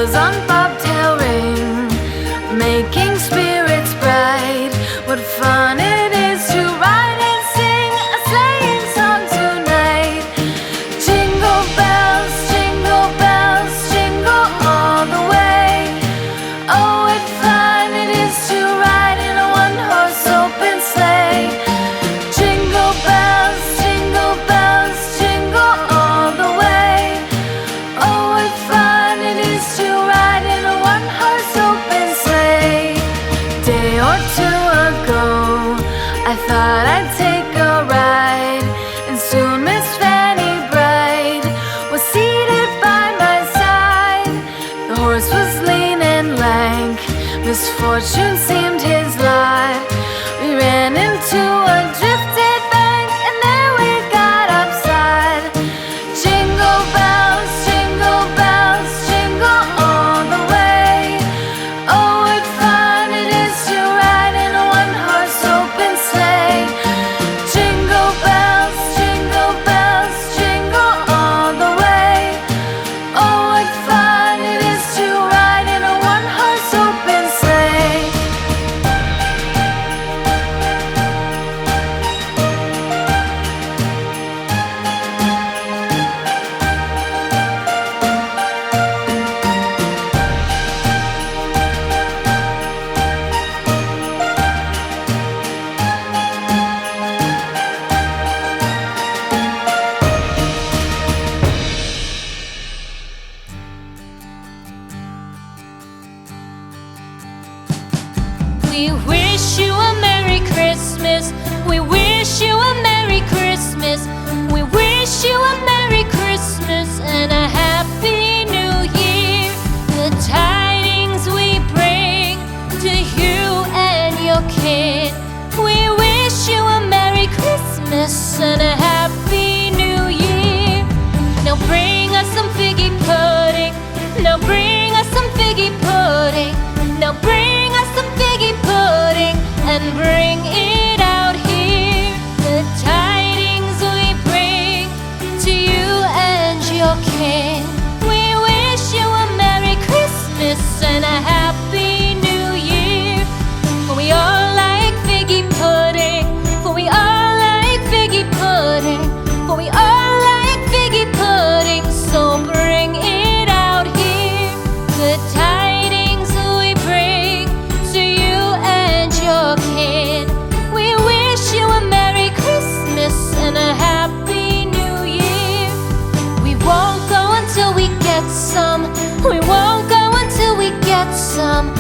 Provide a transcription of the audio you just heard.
bells on bobtail ring, making spirits bright. What fun it is to ride and sing a sleighing song tonight. Jingle bells, jingle all the way. Oh, what fun it is to ride in a one-horse open sleigh. Jingle bells, jingle all the way. Oh, what fun it is to ride in a one-horse open sleigh. Day or two ago, I thought I'd take a ride, and soon Miss Fanny Bright was seated by my side. The horse was lean and lank, misfortune seemed his lot. We ran into a drifted bank, and there we got upside. Jingle bells, jingle all the way. Oh, what fun it is to ride in a one-horse open sleigh. Jingle bells, jingle all the way. Oh, what fun it is to ride in a one-horse open sleigh. We wish you a Merry Christmas. We wish you a Merry Christmas. We wish you a Merry Christmas and a Happy New Year. The tidings we bring to you and your kid. We wish you a Merry Christmas and a Happy New Year. Now bring us some figgy pudding. Now bring us some figgy pudding. Now bring us some figgy pudding and bring it out here. The tidings we bring to you and your kin. We wish you a Merry Christmas and a Happy New Year. For we all like figgy pudding. For we all like figgy pudding. For we all like figgy pudding. So bring it out here. The tidings we bring to you and your kin. We wish you a Merry Christmas and a Happy New Year. We won't go until we get some. We won't go until we get some.